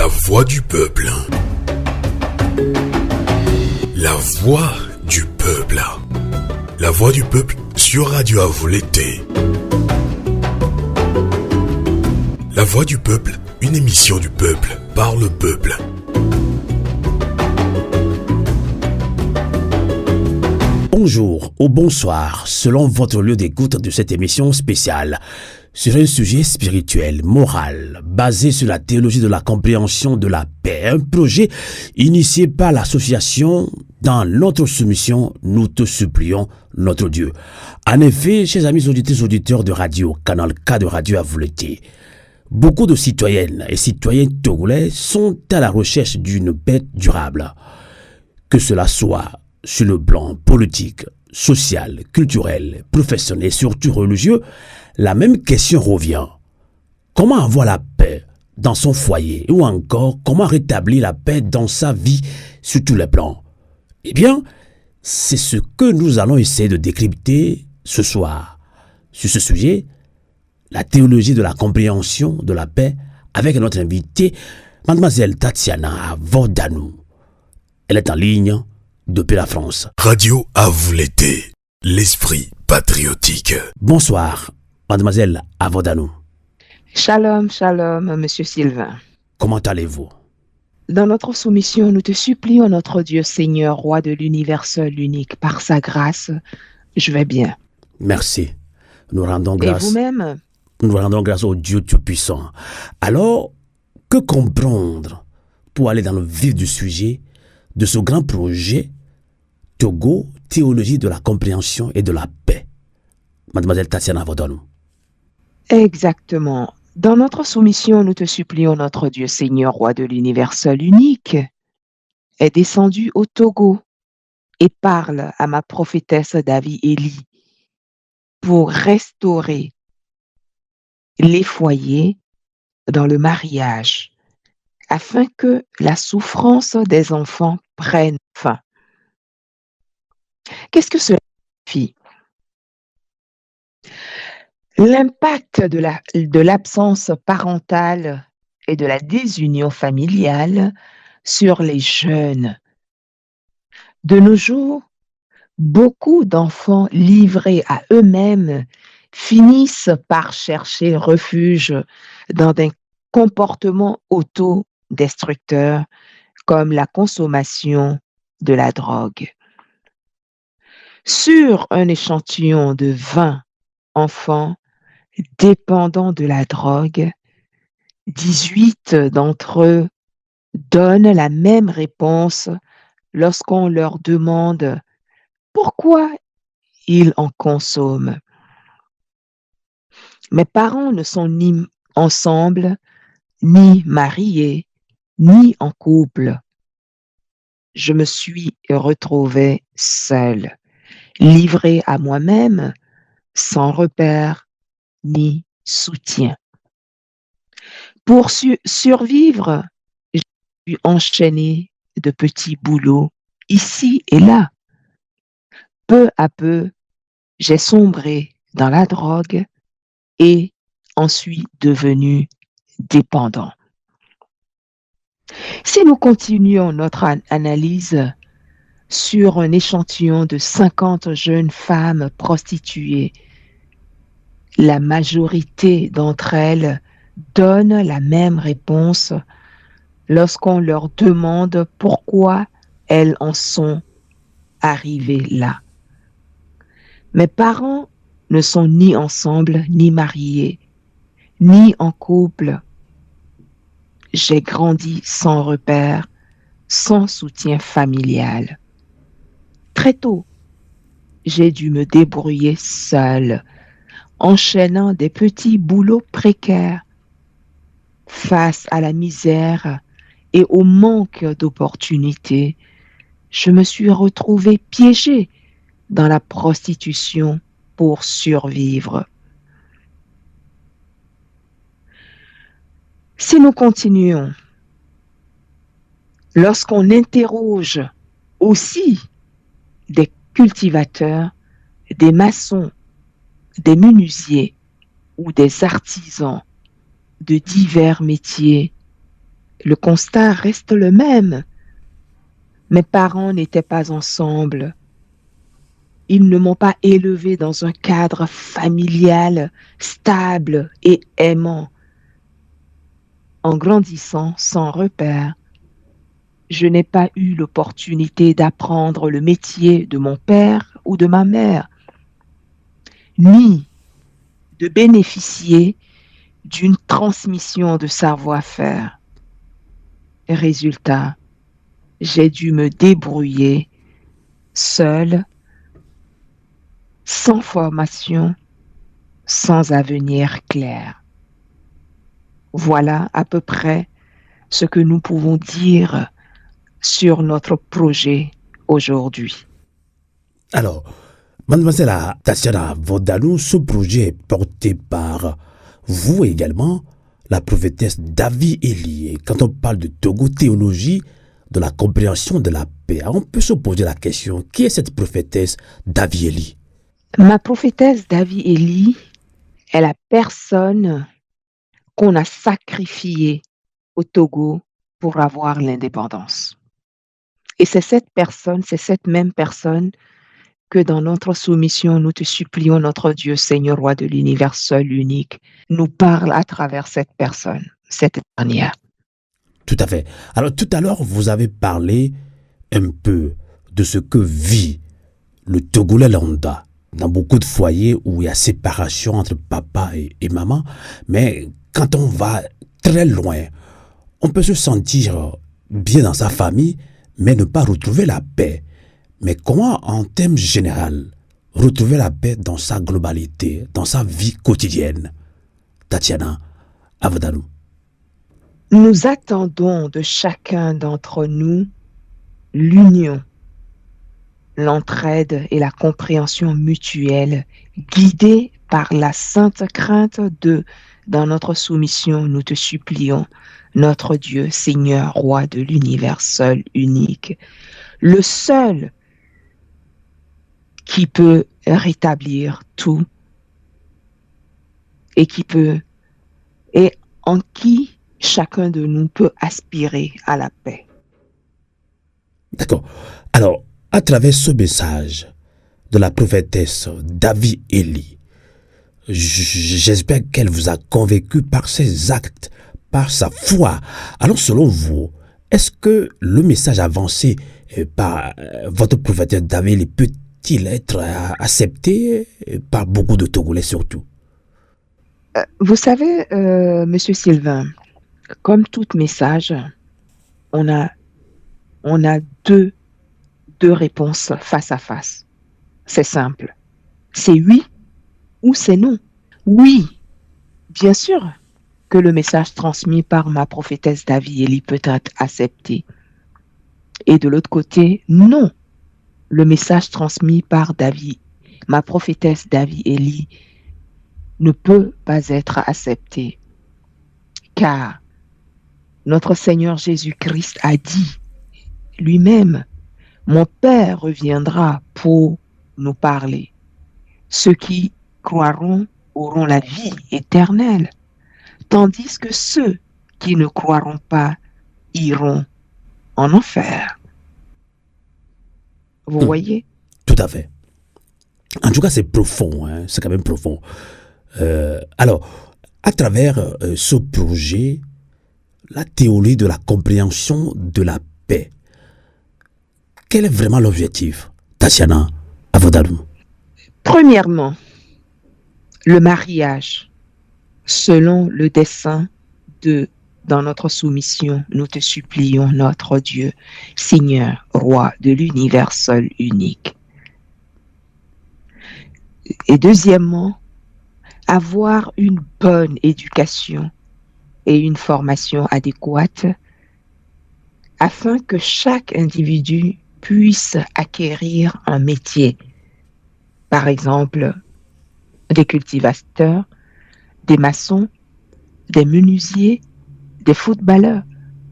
La voix du peuple. La voix du peuple. La voix du peuple sur Radio Avou l'été. La voix du peuple, une émission du peuple, par le peuple. Bonjour ou bonsoir, selon votre lieu d'écoute de cette émission spéciale, sur un sujet spirituel, moral, basé sur la théologie de la compréhension de la paix, un projet initié par l'association Dans notre soumission, nous te supplions, notre Dieu. En effet, chers amis auditeurs de radio, Canal K de Radio Avou l'été, beaucoup de citoyennes et citoyens togolais sont à la recherche d'une paix durable. Que cela soit sur le plan politique, social, culturel, professionnel et surtout religieux, la même question revient. Comment avoir la paix dans son foyer ou encore comment rétablir la paix dans sa vie sur tous les plans? Eh bien, c'est ce que nous allons essayer de décrypter ce soir. Sur ce sujet, la théologie de la compréhension de la paix avec notre invitée, Mademoiselle Tatiana Avodanou. Elle est en ligne depuis la France. Radio Avou l'été, l'esprit patriotique. Bonsoir, Mademoiselle Avodanou. Shalom, shalom, Monsieur Sylvain. Comment allez-vous? Dans notre soumission, nous te supplions, notre Dieu Seigneur, Roi de l'univers seul, unique, par sa grâce, je vais bien. Merci. Nous rendons grâce. Et vous-même? Nous rendons grâce au Dieu Tout-Puissant. Alors, que comprendre pour aller dans le vif du sujet de ce grand projet Togo, théologie de la compréhension et de la paix? Mademoiselle Tatiana Avodanou. Exactement. Dans notre soumission, nous te supplions, notre Dieu Seigneur, Roi de l'univers seul, unique, est descendu au Togo et parle à ma prophétesse Davi Eli pour restaurer les foyers dans le mariage, afin que la souffrance des enfants prenne fin. Qu'est-ce que cela signifie? L'impact de l'absence parentale et de la désunion familiale sur les jeunes. De nos jours, beaucoup d'enfants livrés à eux-mêmes finissent par chercher refuge dans des comportements autodestructeurs comme la consommation de la drogue. Sur un échantillon de 20 enfants dépendants de la drogue, 18 d'entre eux donnent la même réponse lorsqu'on leur demande pourquoi ils en consomment. Mes parents ne sont ni ensemble, ni mariés, ni en couple. Je me suis retrouvée seule, livrée à moi-même, sans repère ni soutien. Pour survivre, j'ai dû enchaîner de petits boulots ici et là. Peu à peu, j'ai sombré dans la drogue et en suis devenu dépendant. Si nous continuons notre analyse sur un échantillon de 50 jeunes femmes prostituées, la majorité d'entre elles donnent la même réponse lorsqu'on leur demande pourquoi elles en sont arrivées là. Mes parents ne sont ni ensemble, ni mariés, ni en couple. J'ai grandi sans repère, sans soutien familial. Très tôt, j'ai dû me débrouiller seule, enchaînant des petits boulots précaires. Face à la misère et au manque d'opportunités, je me suis retrouvée piégée dans la prostitution pour survivre. Si nous continuons, lorsqu'on interroge aussi des cultivateurs, des maçons, des menuisiers ou des artisans de divers métiers, le constat reste le même. Mes parents n'étaient pas ensemble. Ils ne m'ont pas élevé dans un cadre familial stable et aimant. En grandissant sans repère, je n'ai pas eu l'opportunité d'apprendre le métier de mon père ou de ma mère, ni de bénéficier d'une transmission de savoir-faire. Résultat, j'ai dû me débrouiller seule, sans formation, sans avenir clair. Voilà à peu près ce que nous pouvons dire sur notre projet aujourd'hui. Alors, mademoiselle Tatiana Vodalou, ce projet est porté par vous également, la prophétesse Davi Eli. Et quand on parle de Togo théologie, de la compréhension de la paix, on peut se poser la question, qui est cette prophétesse Davi Eli? Ma prophétesse Davi Eli est la personne qu'on a sacrifiée au Togo pour avoir l'indépendance. Et c'est cette même personne que dans notre soumission, nous te supplions, notre Dieu, Seigneur, Roi de l'univers seul, unique, nous parle à travers cette personne, cette dernière. Tout à fait. Alors tout à l'heure, vous avez parlé un peu de ce que vit le Togolais lambda dans beaucoup de foyers où il y a séparation entre papa et maman. Mais quand on va très loin, on peut se sentir bien dans sa famille, mais ne pas retrouver la paix. Mais comment, en termes généraux, retrouver la paix dans sa globalité, dans sa vie quotidienne? Tatiana Vodalou. Nous attendons de chacun d'entre nous l'union, l'entraide et la compréhension mutuelle, guidée par la sainte crainte de, dans notre soumission, nous te supplions, notre Dieu, Seigneur, Roi de l'univers seul, unique, le seul qui peut rétablir tout et en qui chacun de nous peut aspirer à la paix. D'accord. Alors, à travers ce message de la prophétesse Davi Eli, j'espère qu'elle vous a convaincu par ses actes, par sa foi. Alors, selon vous, est-ce que le message avancé par votre prophétesse Davi Eli peut-il être accepté par beaucoup de Togolais surtout? Vous savez, Monsieur Sylvain, comme tout message, on a deux réponses face à face. C'est simple. C'est oui ou c'est non. Oui, bien sûr que le message transmis par ma prophétesse Davi Eli peut être accepté. Et de l'autre côté, non. Le message transmis par ma prophétesse Davi Eli, ne peut pas être accepté. Car notre Seigneur Jésus-Christ a dit lui-même, mon Père reviendra pour nous parler. Ceux qui croiront auront la vie éternelle, tandis que ceux qui ne croiront pas iront en enfer. Vous voyez? Tout à fait. En tout cas, c'est profond, hein? C'est quand même profond. Alors, à travers ce projet, la théorie de la compréhension de la paix, quel est vraiment l'objectif, Tatiana Vodalou? Premièrement, le mariage, selon le dessein de, dans notre soumission, nous te supplions, notre Dieu, Seigneur, Roi de l'univers seul, unique. Et deuxièmement, avoir une bonne éducation et une formation adéquate afin que chaque individu puisse acquérir un métier. Par exemple, des cultivateurs, des maçons, des menuisiers, des footballeurs.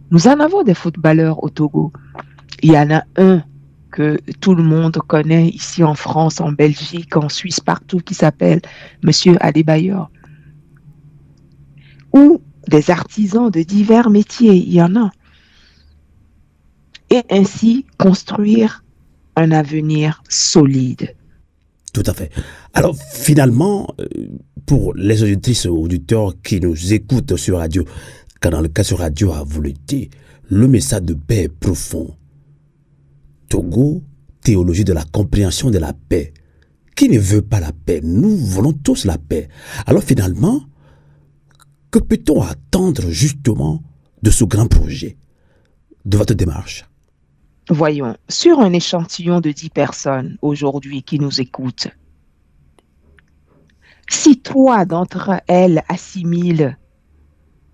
Nous en avons des footballeurs au Togo. Il y en a un que tout le monde connaît ici en France, en Belgique, en Suisse, partout, qui s'appelle Monsieur Adebayor. Ou des artisans de divers métiers, il y en a, et ainsi construire un avenir solide. Tout à fait. Alors, finalement, pour les auditrices et auditeurs qui nous écoutent sur Radio, Canal K sur Radio à Volonté, le message de paix est profond. Togo, théologie de la compréhension de la paix. Qui ne veut pas la paix? Nous voulons tous la paix. Alors finalement, que peut-on attendre justement de ce grand projet, de votre démarche? Voyons, sur un échantillon de 10 personnes aujourd'hui qui nous écoutent, si 3 d'entre elles assimilent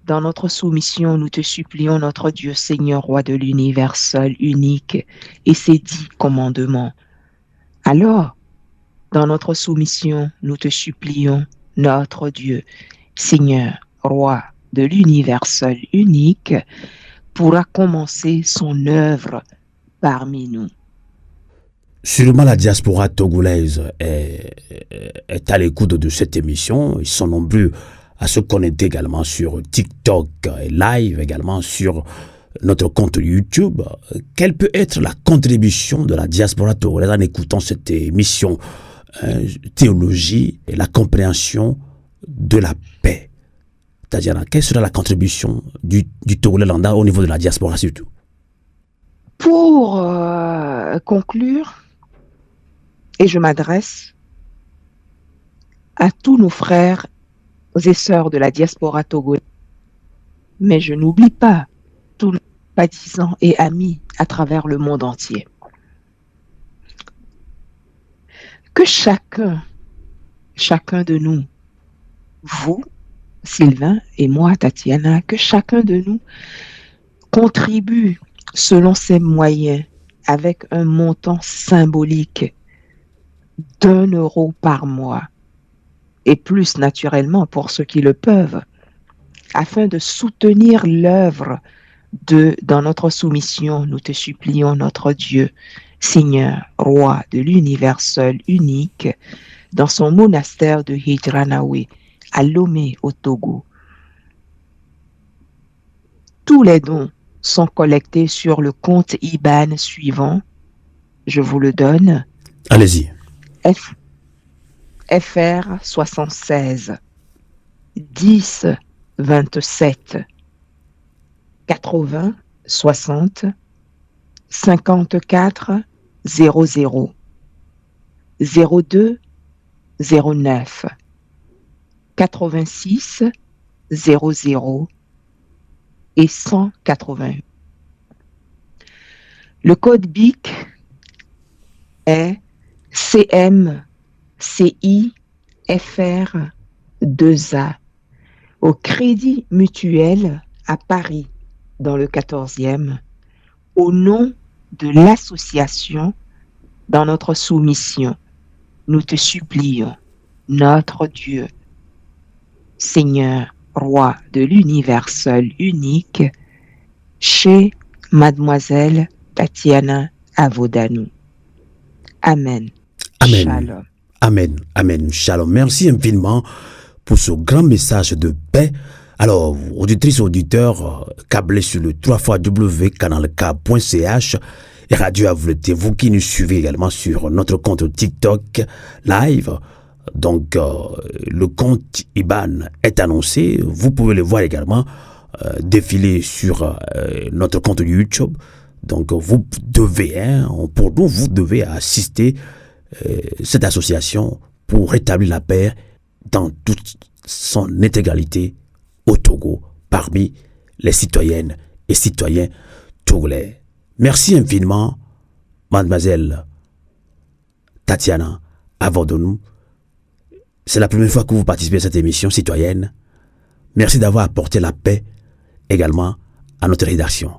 dans notre soumission, nous te supplions, notre Dieu, Seigneur, Roi de l'univers, seul, unique, et ses 10 commandements, alors, dans notre soumission, nous te supplions, notre Dieu, Seigneur, Roi de l'univers, seul, unique, pourra commencer son œuvre parmi nous. Sûrement la diaspora togolaise est à l'écoute de cette émission. Ils sont nombreux à se connecter également sur TikTok et live également sur notre compte YouTube. Quelle peut être la contribution de la diaspora togolaise en écoutant cette émission théologie et la compréhension de la paix? Tatiana, quelle sera la contribution du Togolais lambda au niveau de la diaspora surtout? Pour conclure, et je m'adresse à tous nos frères et sœurs de la diaspora togolaise, mais je n'oublie pas tous nos sympathisants et amis à travers le monde entier. Que chacun de nous, vous, Sylvain et moi, Tatiana, que chacun de nous contribue selon ses moyens avec un montant symbolique d'1 euro par mois, et plus naturellement pour ceux qui le peuvent, afin de soutenir l'œuvre dans notre soumission, nous te supplions, notre Dieu, Seigneur, Roi de l'univers seul, unique, dans son monastère de Hijranawe, à Lomé, au Togo. Tous les dons sont collectés sur le compte IBAN suivant. Je vous le donne. Allez-y. FR 76 10 27 80 60 54 00 02 09 86 00 et 188. Le code BIC est CMCIFR2A au Crédit Mutuel à Paris, dans le 14e, au nom de l'association dans notre soumission. Nous te supplions, notre Dieu, Seigneur, Roi de l'univers seul, unique, chez Mademoiselle Tatiana Avodanou. Amen. Amen. Shalom. Amen. Amen. Shalom. Merci infiniment pour ce grand message de paix. Alors, auditrices et auditeurs, câblés sur le www.canalk.ch et Radio Avleté, vous qui nous suivez également sur notre compte TikTok live. Donc, le compte IBAN est annoncé. Vous pouvez le voir également défiler sur notre compte YouTube. Donc, vous devez, pour nous, vous devez assister cette association pour rétablir la paix dans toute son intégralité au Togo, parmi les citoyennes et citoyens togolais. Merci infiniment, mademoiselle Tatiana Avodanou. C'est la première fois que vous participez à cette émission citoyenne. Merci d'avoir apporté la paix également à notre rédaction.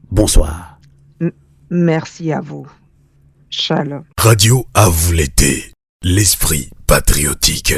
Bonsoir. Merci à vous. Shalom. Radio à vous l'été, l'esprit patriotique.